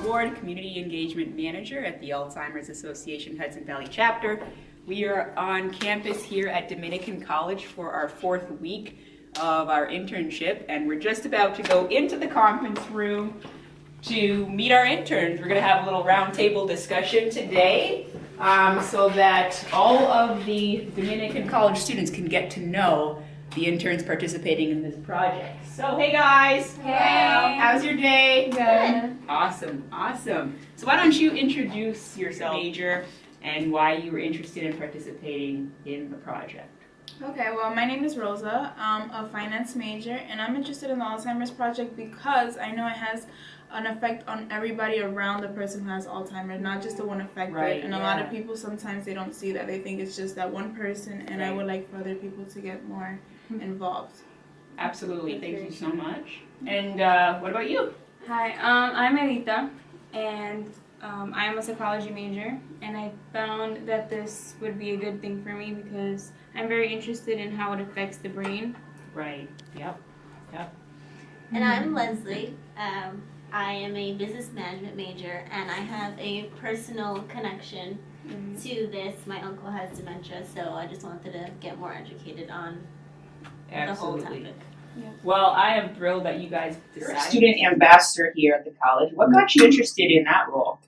Ward, Community Engagement Manager at the Alzheimer's Association Hudson Valley Chapter. We are on campus here at Dominican College for our 4th week of our internship, and we're just about to go into the conference room to meet our interns. We're going to have a little roundtable discussion today so that all of the Dominican College students can get to know the interns participating in this project. So, hey guys! Hey! How's your day? Good. Awesome, awesome. So why don't you introduce yourself, major, and why you were interested in participating in the project? Okay, well, my name is Rosa. I'm a finance major, and I'm interested in the Alzheimer's project because I know it has an effect on everybody around the person who has Alzheimer's, not just the one affected. Right, and a lot of people, sometimes they don't see that. They think it's just that one person, and I would like for other people to get more involved. Absolutely, thank you so much. And what about you? Hi, I'm Elita, and I'm a psychology major, and I found that this would be a good thing for me because I'm very interested in how it affects the brain. Right, yep. And I'm Leslie. I am a business management major, and I have a personal connection to this. My uncle has dementia, so I just wanted to get more educated on the whole topic. Yeah. Well, I am thrilled that you guys decided. You're a student ambassador here at the college. What got you interested in that role?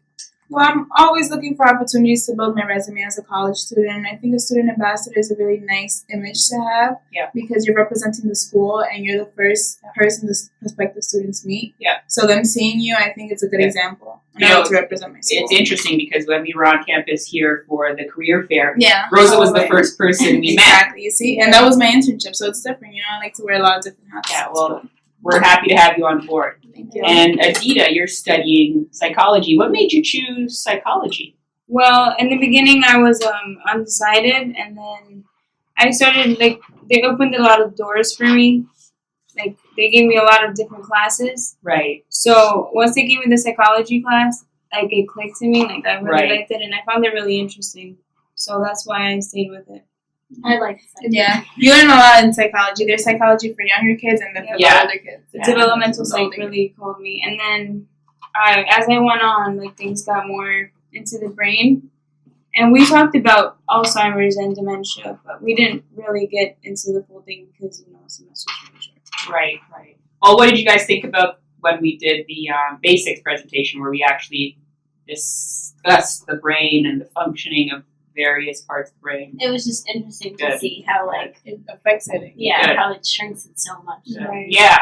Well, I'm always looking for opportunities to build my resume as a college student. And I think a student ambassador is a really nice image to have because you're representing the school and you're the first person the prospective students meet. Yeah. So them seeing you, I think it's a good example. And I like to represent my school. It's interesting because when we were on campus here for the career fair, Rosa was the first person we met. Exactly, you see? And that was my internship, so it's different. You know, I like to wear a lot of different hats. Yeah, well, we're happy to have you on board. Thank you. And Adita, you're studying psychology. What made you choose psychology? Well, in the beginning, I was undecided, and then I started, they opened a lot of doors for me. They gave me a lot of different classes. Right. So once they gave me the psychology class, it clicked to me. I really liked it, and I found it really interesting. So that's why I stayed with it. I like psychology. Yeah, you learn a lot in psychology. There's psychology for younger kids and then for the older kids. The developmental psych really called me. And then as I went on, things got more into the brain. And we talked about Alzheimer's and dementia, but we didn't really get into the full thing because, semester's really short. Right. Well, what did you guys think about when we did the basics presentation where we actually discussed the brain and the functioning of various parts of the brain? It was just interesting to see how it affects it. How it shrinks it so much. Right. Yeah.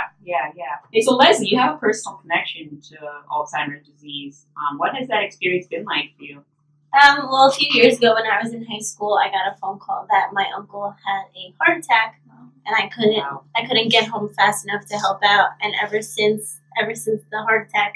Hey, so Leslie, you have a personal connection to Alzheimer's disease. What has that experience been like for you? Well, a few years ago when I was in high school, I got a phone call that my uncle had a heart attack, and I couldn't get home fast enough to help out. And ever since the heart attack,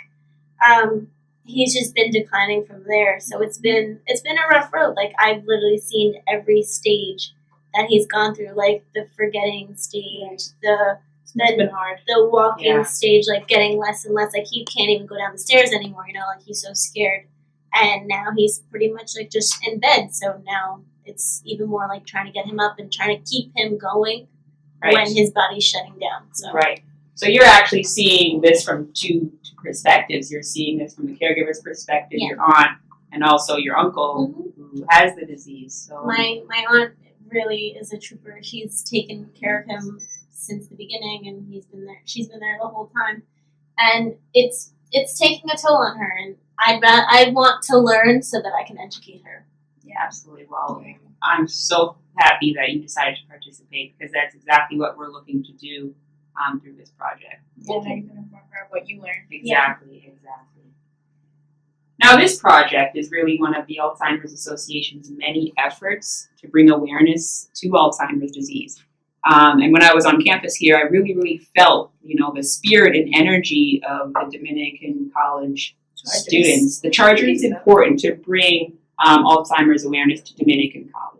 he's just been declining from there. So it's been a rough road. I've literally seen every stage that he's gone through, the forgetting stage, It's been hard. the walking stage, getting less and less. He can't even go down the stairs anymore. He's so scared. And now he's pretty much just in bed. So now it's even more trying to get him up and trying to keep him going when his body's shutting down. So. Right. So you're actually seeing this from two perspectives. You're seeing this from the caregiver's perspective, your aunt, and also your uncle who has the disease. So my aunt really is a trooper. She's taken care of him since the beginning, and she's been there the whole time. And it's taking a toll on her, and I want to learn so that I can educate her. Yeah, absolutely. Well, I'm so happy that you decided to participate because that's exactly what we're looking to do through this project. Yeah, now you can inform her of what you learned. Exactly. Now, this project is really one of the Alzheimer's Association's many efforts to bring awareness to Alzheimer's disease. And when I was on campus here, I really felt, the spirit and energy of the Dominican College students. The charter is important to bring Alzheimer's awareness to Dominican College.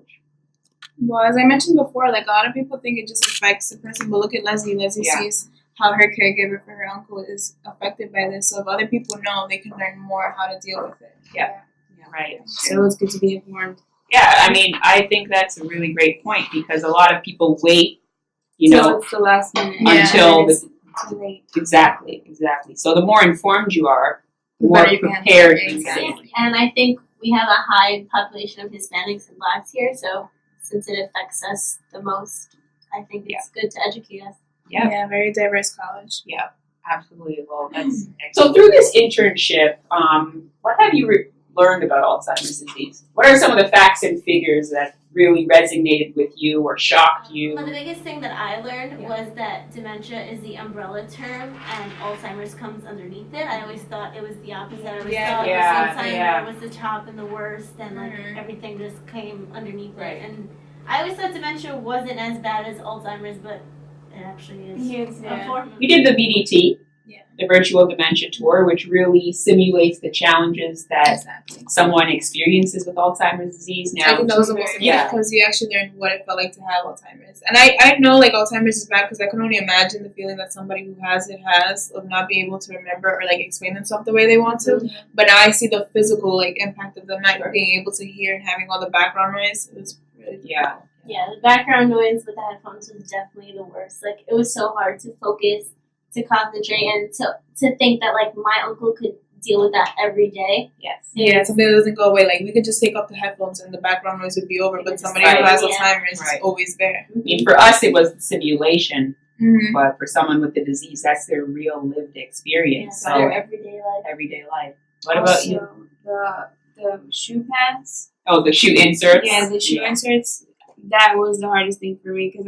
Well, as I mentioned before, a lot of people think it just affects the person, but look at Leslie. Leslie sees how her caregiver for her uncle is affected by this. So if other people know, they can learn more how to deal with it. Yeah, right. So it's good to be informed. Yeah, I think that's a really great point because a lot of people wait, So it's the last minute. until Too late. Exactly. So the more informed you are, more better you can handle prepared. it. Exactly. And I think we have a high population of Hispanics and Blacks here, so since it affects us the most, I think it's good to educate us. Yeah. Very diverse college. Yeah, absolutely. Well, that's so. Through this internship, what have you learned about Alzheimer's disease? What are some of the facts and figures that really resonated with you or shocked you? Well, the biggest thing that I learned was that dementia is the umbrella term and Alzheimer's comes underneath it. I always thought it was the opposite. I always thought Alzheimer's was the top and the worst, and like everything just came underneath it. And I always thought dementia wasn't as bad as Alzheimer's, but it actually is. We did the VDT, the Virtual Dementia Tour, which really simulates the challenges that someone experiences with Alzheimer's disease. Now, I think that was the most important because you actually learned what it felt like to have Alzheimer's. And I know like Alzheimer's is bad because I can only imagine the feeling that somebody who has it has of not being able to remember or like explain themselves the way they want to. But now I see the physical like impact of them not being able to hear and having all the background noise. It was really difficult. Yeah, the background noise with the headphones was definitely the worst. Like, it was so hard to focus, to concentrate, and to think that, like, my uncle could deal with that every day. Yes. Yeah, something that doesn't go away. Like, we could just take off the headphones and the background noise would be over, but somebody who has Alzheimer's is always there. I mean, for us, it was the simulation, but for someone with the disease, that's their real lived experience. Yeah, their everyday life. Everyday life. What about you? The shoe pads. Oh, the shoe inserts? Yeah, the shoe inserts. That was the hardest thing for me because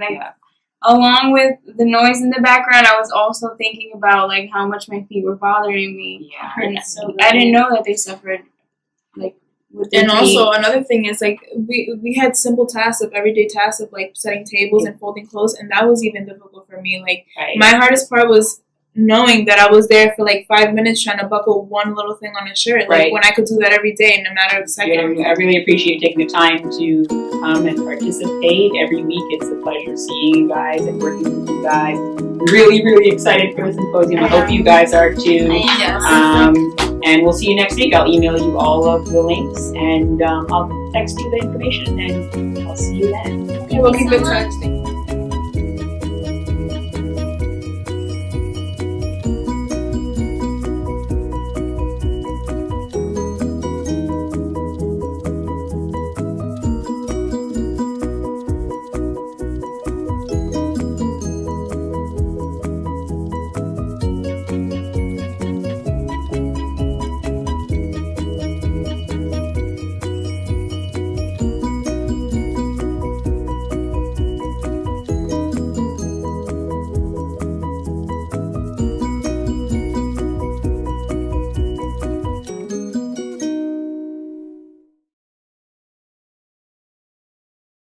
along with the noise in the background, I was also thinking about like how much my feet were bothering me. Yeah, and I didn't know that they suffered like with their And feet. also another thing is like we had simple tasks of everyday tasks of like setting tables and folding clothes, and that was even difficult for me. Like my hardest part was knowing that I was there for like 5 minutes trying to buckle one little thing on a shirt. Like when I could do that every day in a matter of seconds. I really appreciate taking the time to come and participate every week. It's a pleasure seeing you guys and working with you guys. Really, really excited for the symposium. I hope you guys are too. And we'll see you next week. I'll email you all of the links and I'll text you the information and I'll see you then. We'll keep in touch. Thank you.